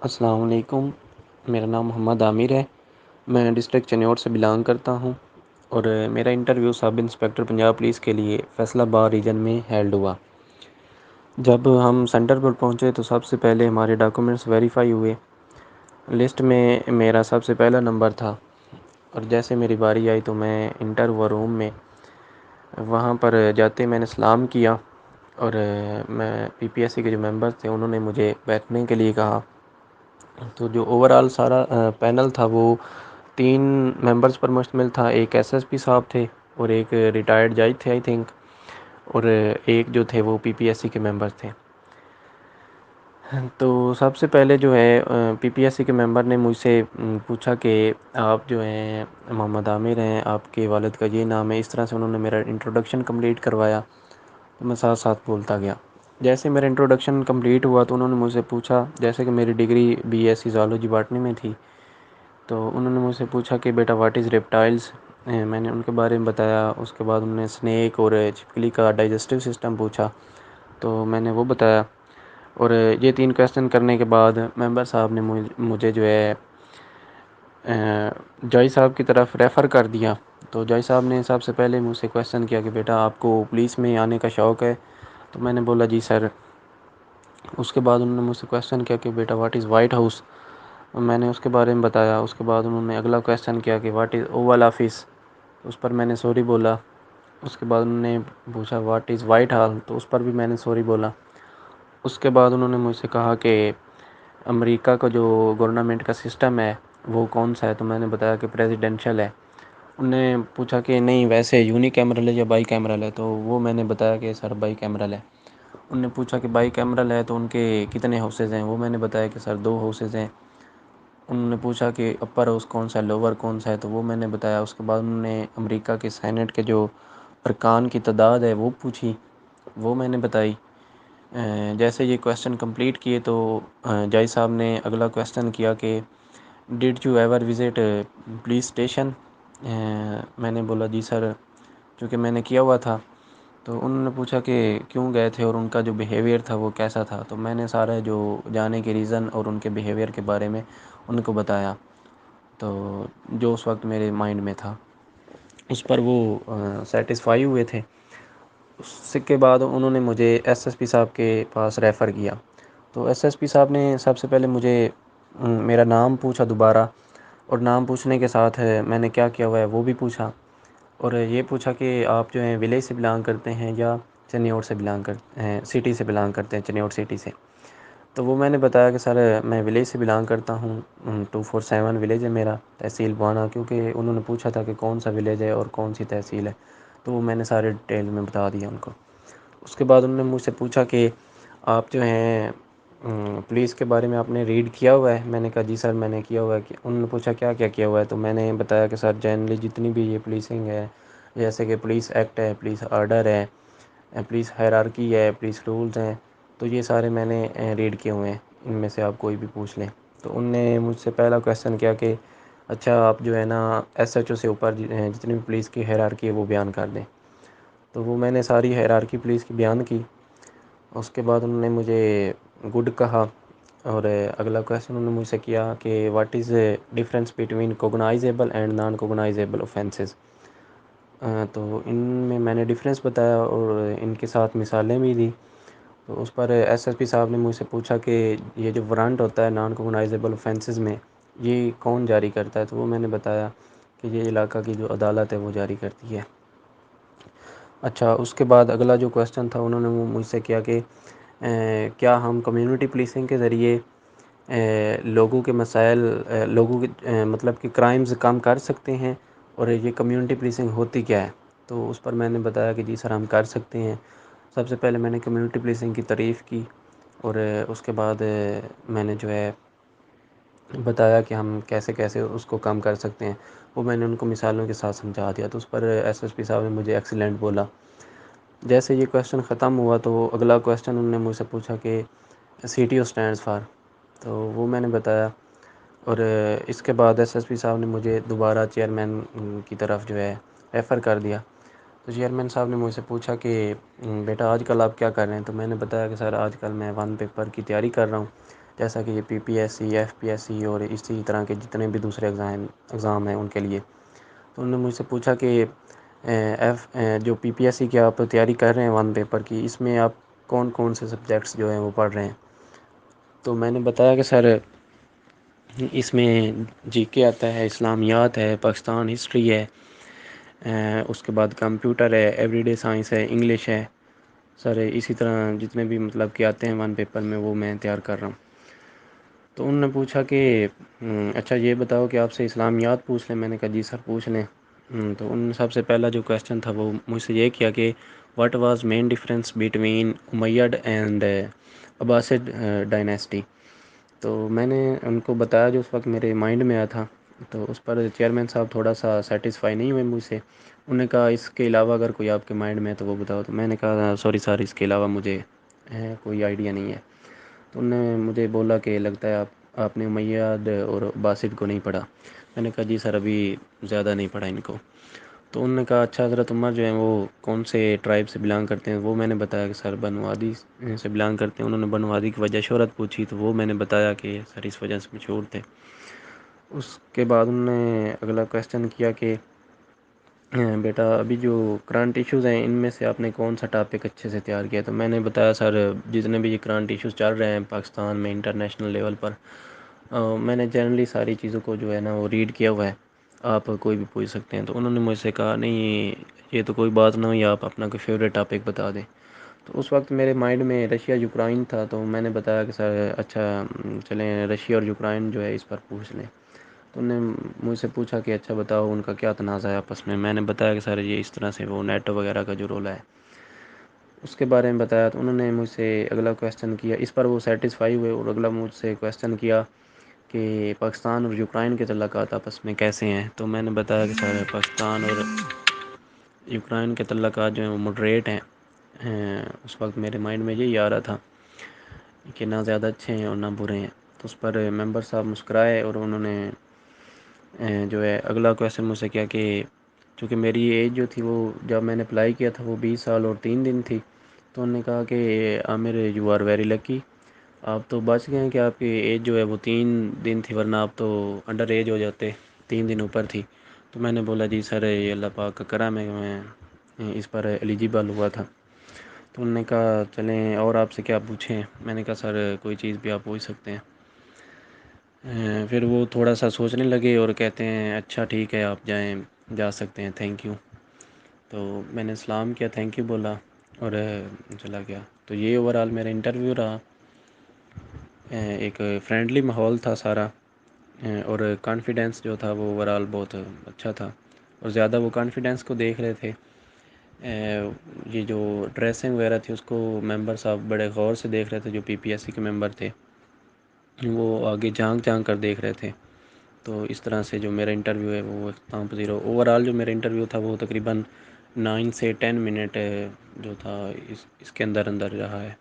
السلام علیکم، میرا نام محمد عامر ہے۔ میں ڈسٹرکٹ چنیور سے بلانگ کرتا ہوں اور میرا انٹرویو سب انسپکٹر پنجاب پولیس کے لیے فیصل آباد ریجن میں ہیلڈ ہوا۔ جب ہم سینٹر پر پہنچے تو سب سے پہلے ہمارے ڈاکومنٹس ویریفائی ہوئے۔ لسٹ میں میرا سب سے پہلا نمبر تھا اور جیسے میری باری آئی تو میں انٹر ہوا روم میں۔ وہاں پر جاتے میں نے سلام کیا اور میں پی پی ایس سی کے جو ممبرس تھے انہوں نے مجھے بیٹھنے کے لیے کہا۔ تو جو اوور آل سارا پینل تھا وہ 3 ممبرس پر مشتمل تھا۔ ایک ایس ایس پی صاحب تھے اور ایک ریٹائرڈ جج تھے آئی تھنک، اور ایک جو تھے وہ پی پی ایس سی کے ممبرس تھے۔ تو سب سے پہلے جو ہے پی پی ایس سی کے ممبر نے مجھ سے پوچھا کہ آپ جو ہیں محمد عامر ہیں، آپ کے والد کا یہ نام ہے۔ اس طرح سے انہوں نے میرا انٹروڈکشن کمپلیٹ کروایا تو میں ساتھ ساتھ بولتا گیا۔ جیسے میرا انٹروڈکشن کمپلیٹ ہوا تو انہوں نے مجھ سے پوچھا، جیسے کہ میری degree B S C zoology botany میں تھی، تو انہوں نے مجھ سے پوچھا کہ بیٹا واٹ از ریپٹائلز۔ میں نے ان کے بارے میں بتایا۔ اس کے بعد انہوں نے اسنیک اور چھپکلی کا ڈائجسٹو سسٹم پوچھا تو میں نے وہ بتایا۔ اور یہ 3 کویسچن کرنے کے بعد ممبر صاحب نے مجھے جو ہے جج صاحب کی طرف ریفر کر دیا۔ تو جج صاحب نے سب سے پہلے مجھ سے کویسچن کیا کہ بیٹا آپ کو پولیس میں آنے کا شوق ہے؟ تو میں نے بولا جی سر۔ اس کے بعد انہوں نے مجھ سے کویسچن کیا کہ بیٹا واٹ از وائٹ ہاؤس؟ میں نے اس کے بارے میں بتایا۔ اس کے بعد انہوں نے اگلا کویسچن کیا کہ واٹ از اوول آفس؟ اس پر میں نے سوری بولا۔ اس کے بعد انہوں نے پوچھا واٹ از وائٹ ہال؟ تو اس پر بھی میں نے سوری بولا۔ اس کے بعد انہوں نے مجھ سے کہا کہ امریکہ کا جو گورنمنٹ کا سسٹم ہے وہ کون سا ہے؟ تو میں نے بتایا کہ پریزیڈنشل ہے۔ انہوں نے پوچھا کہ نہیں ویسے یونی کیمرل ہے یا بائی کیمرل ہے؟ تو وہ میں نے بتایا کہ سر بائی کیمرل ہے۔ انہوں نے پوچھا کہ بائی کیمرل ہے تو ان کے کتنے ہاؤسز ہیں؟ وہ میں نے بتایا کہ سر 2 ہاؤسز ہیں۔ انہوں نے پوچھا کہ اپر ہاؤس کون سا ہے، لوور کون سا ہے؟ تو وہ میں نے بتایا۔ اس کے بعد انہوں نے امریکہ کے سینٹ کے جو ارکان کی تعداد ہے وہ پوچھی، وہ میں نے بتائی۔ جیسے یہ کویسچن کمپلیٹ کیے تو جج صاحب نے اگلا کویسچن کیا کہ did you ever visit police station? میں نے بولا جی سر، چونکہ میں نے کیا ہوا تھا۔ تو انہوں نے پوچھا کہ کیوں گئے تھے اور ان کا جو بیہیویئر تھا وہ کیسا تھا؟ تو میں نے سارے جو جانے کے ریزن اور ان کے بیہیویئر کے بارے میں ان کو بتایا، تو جو اس وقت میرے مائنڈ میں تھا اس پر وہ سیٹسفائی ہوئے تھے۔ اس کے بعد انہوں نے مجھے ایس ایس پی صاحب کے پاس ریفر کیا۔ تو ایس ایس پی صاحب نے سب سے پہلے مجھے میرا نام پوچھا دوبارہ، اور نام پوچھنے کے ساتھ میں نے کیا کیا ہوا ہے وہ بھی پوچھا، اور یہ پوچھا کہ آپ جو ہیں ولیج سے بلانگ کرتے ہیں یا چنیور سے بلانگ کرتے ہیں، سٹی سے بلانگ کرتے ہیں، چنیور سٹی سے؟ تو وہ میں نے بتایا کہ سر میں ولیج سے بلانگ کرتا ہوں، 247 ولیج ہے میرا، تحصیل بوانا، کیونکہ انہوں نے پوچھا تھا کہ کون سا ولیج ہے اور کون سی تحصیل ہے، تو وہ میں نے سارے ڈیٹیل میں بتا دیا ان کو۔ اس کے بعد انہوں نے مجھ سے پوچھا کہ آپ جو ہیں پولیس کے بارے میں آپ نے ریڈ کیا ہوا ہے؟ میں نے کہا جی سر میں نے کیا ہوا ہے۔ کہ انہوں نے پوچھا کیا کیا کیا ہوا ہے؟ تو میں نے بتایا کہ سر جنرلی جتنی بھی یہ پولیسنگ ہے، جیسے کہ پولیس ایکٹ ہے، پولیس آرڈر ہے، پولیس ہائرارکی ہے، پولیس رولز ہیں، تو یہ سارے میں نے ریڈ کیے ہوئے ہیں، ان میں سے آپ کوئی بھی پوچھ لیں۔ تو ان نے مجھ سے پہلا کویسچن کیا کہ اچھا آپ جو ہے نا ایس ایچ او سے اوپر جتنی بھی پولیس کی ہائرارکی ہے وہ بیان کر دیں۔ تو وہ میں نے ساری ہائرارکی پولیس کی بیان کی۔ اس کے بعد انہوں نے مجھے گڈ کہا، اور اگلا کویسچن انہوں نے مجھ سے کیا کہ what is difference between cognizable and non cognizable offences? تو ان میں نے ڈفرینس بتایا اور ان کے ساتھ مثالیں بھی دی۔ تو اس پر ایس ایس پی صاحب نے مجھ سے پوچھا کہ یہ جو وارنٹ ہوتا ہے نان کوگنائزیبل اوفینسز میں یہ کون جاری کرتا ہے؟ تو وہ میں نے بتایا کہ یہ علاقہ کی جو عدالت ہے وہ جاری کرتی ہے۔ اچھا، اس کے بعد اگلا جو کویسچن تھا انہوں نے وہ مجھ سے کیا کہ کیا ہم کمیونٹی پولیسنگ کے ذریعے لوگوں کے مسائل، لوگوں کے مطلب کہ کرائمز کم کر سکتے ہیں، اور یہ کمیونٹی پولیسنگ ہوتی کیا ہے؟ تو اس پر میں نے بتایا کہ جی سر ہم کر سکتے ہیں۔ سب سے پہلے میں نے کمیونٹی پولیسنگ کی تعریف کی، اور اس کے بعد میں نے جو ہے بتایا کہ ہم کیسے کیسے اس کو کم کر سکتے ہیں۔ وہ میں نے ان کو مثالوں کے ساتھ سمجھا دیا۔ تو اس پر ایس ایس پی صاحب نے مجھے ایکسیلنٹ بولا۔ جیسے یہ کویسچن ختم ہوا تو اگلا کویسچن انہوں نے مجھ سے پوچھا کہ C T O stands for? تو وہ میں نے بتایا، اور اس کے بعد ایس ایس پی صاحب نے مجھے دوبارہ چیئرمین کی طرف جو ہے ریفر کر دیا۔ تو چیئرمین صاحب نے مجھ سے پوچھا کہ بیٹا آج کل آپ کیا کر رہے ہیں؟ تو میں نے بتایا کہ سر آج کل میں 1 پیپر کی تیاری کر رہا ہوں۔ جیسا کہ یہ P P S C, F P S C اور اسی طرح کے جتنے بھی دوسرے ایگزام ہیں ان کے لیے. تو انہوں نے مجھ سے پوچھا کہ جو پی پی ایس سی کی آپ تیاری کر رہے ہیں 1 پیپر کی، اس میں آپ کون کون سے سبجیکٹس جو ہیں وہ پڑھ رہے ہیں. تو میں نے بتایا کہ سر اس میں جی کے آتا ہے، اسلامیات ہے، پاکستان ہسٹری ہے، اس کے بعد کمپیوٹر ہے، ایوری ڈے سائنس ہے، انگلش ہے. سر اسی طرح جتنے بھی مطلب کہ آتے ہیں 1 پیپر میں وہ میں تیار کر رہا ہوں. تو انہوں نے پوچھا کہ اچھا یہ بتاؤ کہ آپ سے اسلامیات پوچھ لیں. میں نے کہا جی سر پوچھ لیں. تو ان نے سب سے پہلا جو کویشچن تھا وہ مجھ سے یہ کیا کہ what was main difference between Umayyad and Abbasid dynasty. تو میں نے ان کو بتایا جو اس وقت میرے مائنڈ میں آیا تھا. تو اس پر چیئرمین صاحب تھوڑا سا سیٹسفائی نہیں ہوئے مجھ سے. انہوں نے کہا اس کے علاوہ اگر کوئی آپ کے مائنڈ میں ہے تو وہ بتاؤ. تو میں نے کہا سوری سر اس کے علاوہ مجھے کوئی آئیڈیا نہیں ہے. تو انہوں نے مجھے بولا کہ لگتا ہے آپ نے امیّاد اور عباسد کو نہیں پڑھا. میں نے کہا جی سر ابھی زیادہ نہیں پڑھا ان کو. تو انہوں نے کہا اچھا حضرت عمر جو ہیں وہ کون سے ٹرائب سے بلانگ کرتے ہیں. وہ میں نے بتایا کہ سر بنو وادی سے بلانگ کرتے ہیں. انہوں نے بنو وادی کی وجہ شہرت پوچھی تو وہ میں نے بتایا کہ سر اس وجہ سے مشہور تھے. اس کے بعد انہوں نے اگلا کویشچن کیا کہ بیٹا ابھی جو کرنٹ ایشوز ہیں ان میں سے آپ نے کون سا ٹاپک اچھے سے تیار کیا. تو میں نے بتایا سر جتنے بھی یہ کرنٹ ایشوز چل رہے ہیں پاکستان میں انٹرنیشنل لیول پر میں نے جنرلی ساری چیزوں کو جو ہے نا وہ ریڈ کیا ہوا ہے. آپ کوئی بھی پوچھ سکتے ہیں. تو انہوں نے مجھ سے کہا نہیں یہ تو کوئی بات نہ ہوئی، آپ اپنا کوئی فیوریٹ ٹاپک بتا دیں. تو اس وقت میرے مائنڈ میں رشیا یوکرائن تھا. تو میں نے بتایا کہ سر اچھا چلیں رشیا اور یوکرائن جو ہے اس پر پوچھ لیں. تو انہوں نے مجھ سے پوچھا کہ اچھا بتاؤ ان کا کیا تنازع ہے آپس میں. میں نے بتایا کہ سر یہ اس طرح سے وہ نیٹو وغیرہ کا جو رول ہے اس کے بارے میں بتایا. تو انہوں نے مجھ سے اگلا کویشچن کیا. اس پر وہ سیٹسفائی ہوئے اور اگلا مجھ سے کویشچن کیا کہ پاکستان اور یوکرائن کے تعلقات آپس میں کیسے ہیں. تو میں نے بتایا کہ سر پاکستان اور یوکرائن کے تعلقات جو ہیں وہ مڈریٹ ہیں. اس وقت میرے مائنڈ میں یہی آ رہا تھا کہ نہ زیادہ اچھے ہیں اور نہ برے ہیں. تو اس پر ممبر صاحب مسکرائے اور انہوں نے جو ہے اگلا کویشچن مجھ سے کیا کہ چونکہ میری ایج جو تھی وہ جب میں نے اپلائی کیا تھا وہ 20 سال اور 3 دن تھی. تو انہوں نے کہا کہ عامر یو آر ویری لکی. آپ تو بچ گئے ہیں کہ آپ کی ایج جو ہے وہ 3 دن تھی ورنہ آپ تو انڈر ایج ہو جاتے. 3 دن اوپر تھی. تو میں نے بولا جی سر یہ اللہ پاک کا کرم ہے میں اس پر ایلیجیبل ہوا تھا. تو انہوں نے کہا چلیں اور آپ سے کیا پوچھیں. میں نے کہا سر کوئی چیز بھی آپ پوچھ سکتے ہیں. پھر وہ تھوڑا سا سوچنے لگے اور کہتے ہیں اچھا ٹھیک ہے آپ جا سکتے ہیں تھینک یو. تو میں نے سلام کیا تھینک یو بولا اور چلا گیا. تو یہ اوور آل میرا انٹرویو رہا. ایک فرینڈلی ماحول تھا سارا اور کانفیڈینس جو تھا وہ اوور آل بہت اچھا تھا. اور زیادہ وہ کانفیڈینس کو دیکھ رہے تھے. یہ جو ڈریسنگ وغیرہ تھی اس کو ممبر صاحب بڑے غور سے دیکھ رہے تھے جو پی پی ایس سی کے ممبر تھے. وہ آگے جھانک جھانک کر دیکھ رہے تھے. تو اس طرح سے جو میرا انٹرویو ہے وہ اختتام پذیر ہو. اوور آل جو میرا انٹرویو تھا وہ تقریباً 9 سے 10 منٹ جو تھا اس کے اندر رہا ہے.